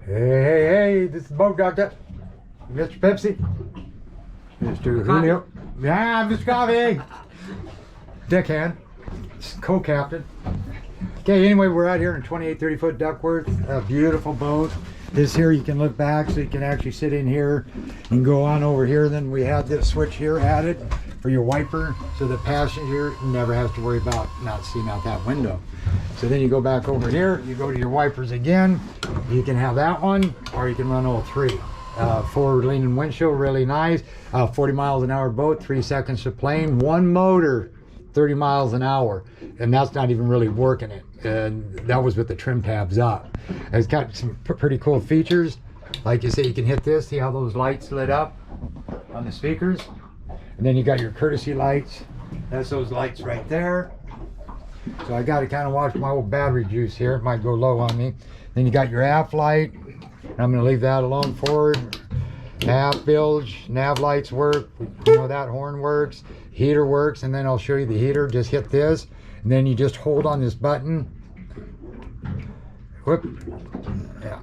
Hey, this is the boat doctor. Mr. Pepsi. Mr. Julio. Yeah, Mr. Coffee. Deckhand. Co-captain. Okay, anyway, we're out here in 28-30-foot Duckworth. A beautiful boat. This here, you can look back so you can actually sit in here and go on over here. Then we have this switch here added for your wiper, so the passenger never has to worry about not seeing out that window. So then you go back over here, you go to your wipers again. You can have that one, or you can run all three. Forward leaning windshield, really nice. 40 miles an hour boat, 3 seconds to plane. One motor, 30 miles an hour, and that's not even really working it. And that was with the trim tabs up. It's got some pretty cool features. Like you say, you can hit this, see how those lights lit up on the speakers. And then you got your courtesy lights. That's those lights right there. So I got to kind of watch my old battery juice here. It might go low on me. Then you got your aft light. I'm going to leave that alone. Forward, aft bilge, nav lights work. You know that horn works. Heater works, and then I'll show you the heater. Just hit this, and then you just hold on this button. Whoop. Yeah.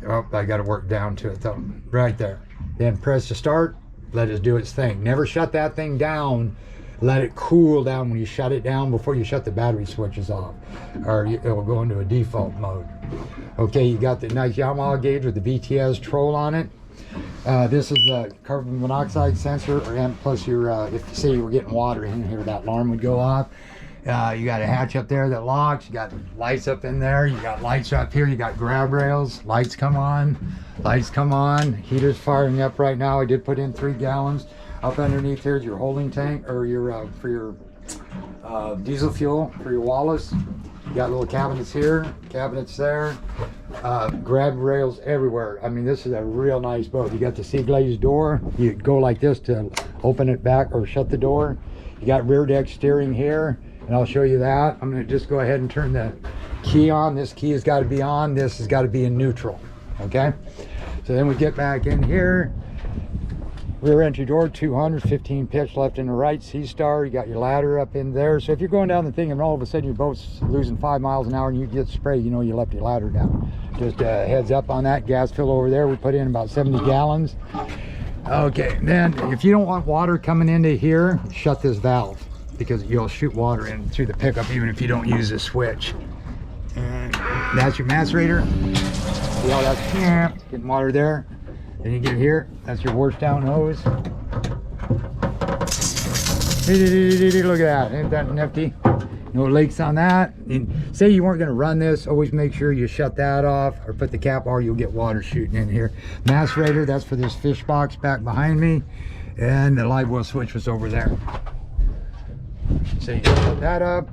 Oh, I got to work down to it though. Right there. Then press to start. Let it do its thing. Never shut that thing down. Let it cool down when you shut it down before you shut the battery switches off, or it will go into a default mode. Okay, you got the nice Yamaha gauge with the VTS troll on it. This is a carbon monoxide sensor, and plus your if you say you were getting water in here, that alarm would go off. You got a hatch up there that locks. You got lights up in there. You got lights up here. You got grab rails. Lights come on. Lights come on. Heater's firing up right now. I did put in 3 gallons. Up underneath here is your holding tank, or your for your diesel fuel for your Wallace. You got little cabinets here, cabinets there, grab rails everywhere. I mean, this is a real nice boat. You got the sea glaze door. You go like this to open it back or shut the door. You got rear deck steering here, and I'll show you that. I'm going to just go ahead and turn the key on. This key has got to be on. This has got to be in neutral. Okay, so then we get back in here. Rear entry door, 215 pitch left and the right, C-star. You got your ladder up in there. So if you're going down the thing and all of a sudden your boat's losing 5 miles an hour and you get sprayed, you know you left your ladder down. Just heads up on that. Gas fill over there. We put in about 70 gallons. Okay, then if you don't want water coming into here, shut this valve, because you'll shoot water in through the pickup even if you don't use the switch. And that's your macerator. See how that's getting water there. Then you get here, that's your wash down hose. Look at that, ain't that nifty? No leaks on that. And say you weren't going to run this, always make sure you shut that off or put the cap, or you'll get water shooting in here. Macerator, that's for this fish box back behind me. And the live well switch was over there. So you put that up.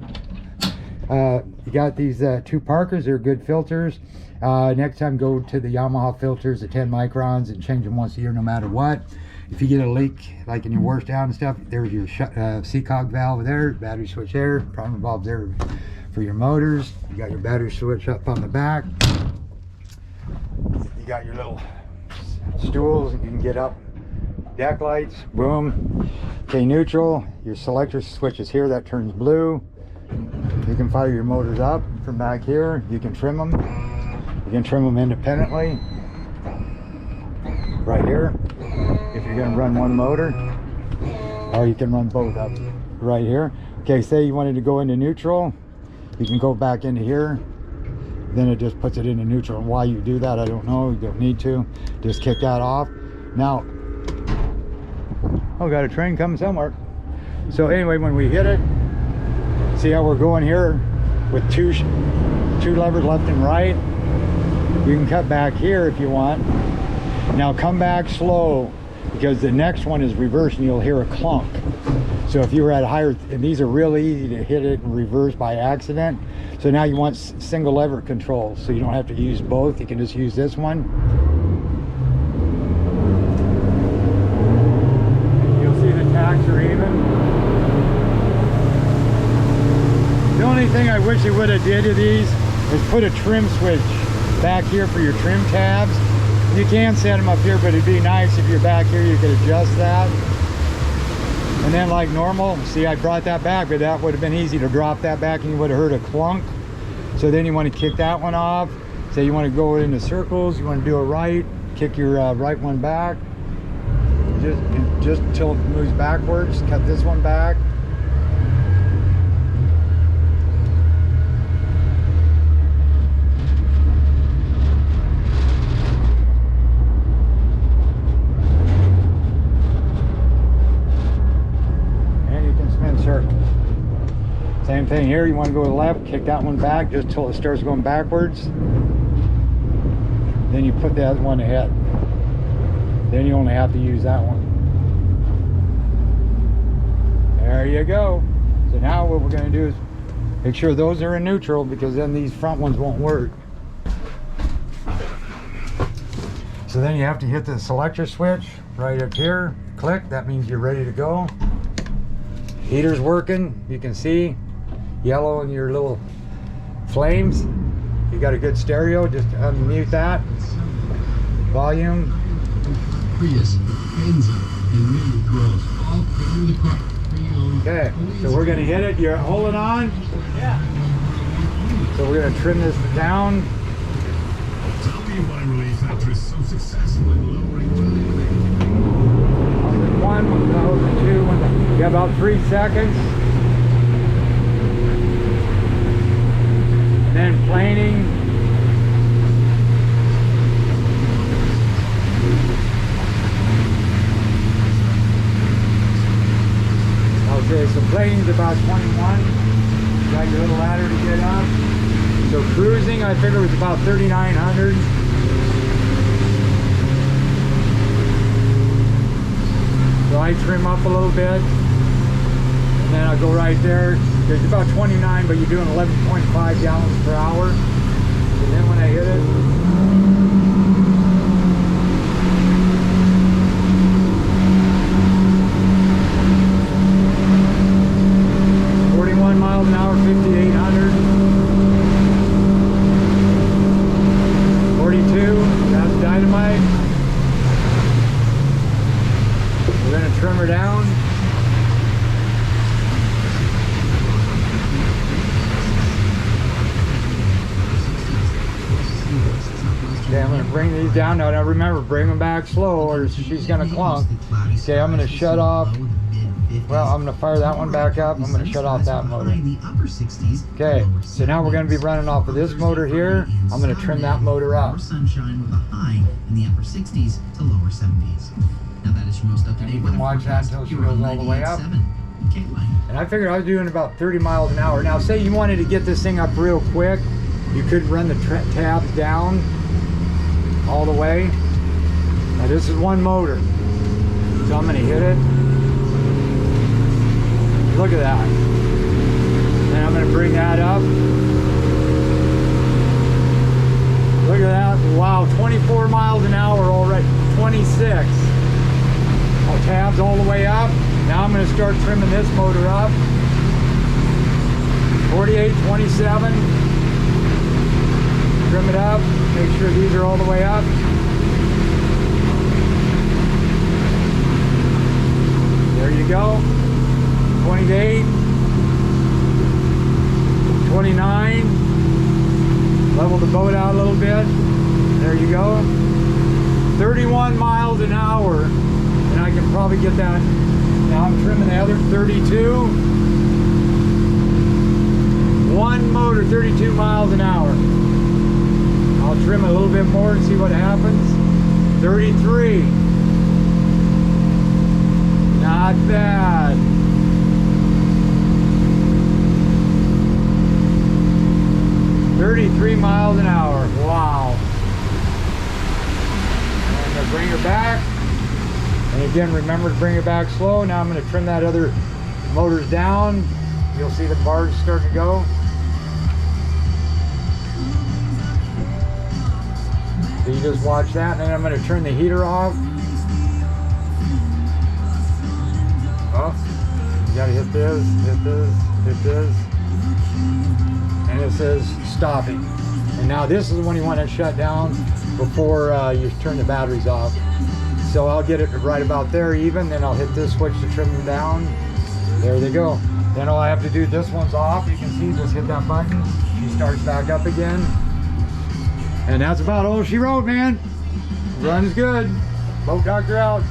You got these 2 Parkers, they're good filters. Next time go to the Yamaha filters at 10 microns and change them once a year no matter what. If you get a leak like in your wash down and stuff, there's your Seacog valve there, battery switch there, primer bulbs there for your motors. You got your battery switch up on the back. You got your little stools, you can get up. Deck lights, boom. Okay, neutral, your selector switch is here, that turns blue. You can fire your motors up from back here. You can trim them. You can trim them independently. Right here, if you're going to run one motor, or you can run both up right here. Okay, say you wanted to go into neutral, you can go back into here. Then it just puts it into neutral. And why you do that, I don't know. You don't need to. Just kick that off. Now, oh, got a train coming somewhere. So anyway, when we hit it, see how we're going here with two levers left and right. You can cut back here if you want. Now come back slow, because the next one is reverse and you'll hear a clunk. So if you were at a higher, and these are really easy to hit it and reverse by accident. So now you want single lever control, so you don't have to use both. You can just use this one. You'll see the tacks are even. The only thing I wish they would have did to these is put a trim switch back here for your trim tabs. You can set them up here, but it'd be nice if you're back here, you could adjust that. And then like normal, see, I brought that back, but that would have been easy to drop that back and you would have heard a clunk. So then you want to kick that one off. Say you want to go into circles, you want to do a right, kick your right one back. Just until it moves backwards, cut this one back. And you can spin circles. Same thing here, you want to go to the left, kick that one back just till it starts going backwards. Then you put that one ahead. Then you only have to use that one. There you go. So now what we're going to do is make sure those are in neutral, because then these front ones won't work. So then you have to hit the selector switch right up here. Click, that means you're ready to go. Heater's working, you can see yellow in your little flames. You got a good stereo, just unmute that. Volume. Okay, so we're going to hit it. You're holding on? Yeah. So we're going to trim this down. Tell me why Relief Factor is so successful in lowering One, two, you got about 3 seconds. And then planing. Okay, so planing's about 21. Got your little ladder to get up. So cruising, I figure was about 3,900. So I trim up a little bit, and then I'll go right there. It's about 29, but you're doing 11.5 gallons per hour. And then when I hit it, 41 miles an hour, 5,800. 42, that's dynamite. We're going to trim her down. Okay, I'm going to bring these down. Now remember, bring them back slow or she's going to clunk. Okay, I'm going to shut off. Well, I'm going to fire that one back up. I'm going to shut off that motor. Okay, so now we're going to be running off of this motor here. I'm going to trim that motor up. Sunshine with a high in the upper 60s to lower 70s. Now that is your most up-to-date weather watch that until she goes all the way up. And I figured I was doing about 30 miles an hour. Now say you wanted to get this thing up real quick, you could run the tabs down all the way. Now this is one motor, so I'm going to hit it. Look at that. Then I'm going to bring that up. Look at that. Wow, 24 miles an hour already. 26. All tabs all the way up. Now I'm going to start trimming this motor up. 48, 27. Trim it up. Make sure these are all the way up. There you go. 28. 29. Level the boat out a little bit. There you go. 31 miles an hour. And I can probably get that. Now I'm trimming the other 32. One motor, 32 miles an hour. I'll trim a little bit more and see what happens. 33. Not bad. 33 miles an hour. Wow. And I'm going to bring her back. And again, remember to bring it back slow. Now I'm going to trim that other motors down. You'll see the bars starting to go. So you just watch that, and then I'm going to turn the heater off. Oh, you got to hit this, hit this, hit this. And it says stopping. And now this is the one you want to shut down before you turn the batteries off. So I'll get it right about there even, then I'll hit this switch to trim them down. There they go. Then all I have to do, this one's off, you can see, just hit that button. She starts back up again. And that's about all she wrote, man. Runs good. Boat doctor out.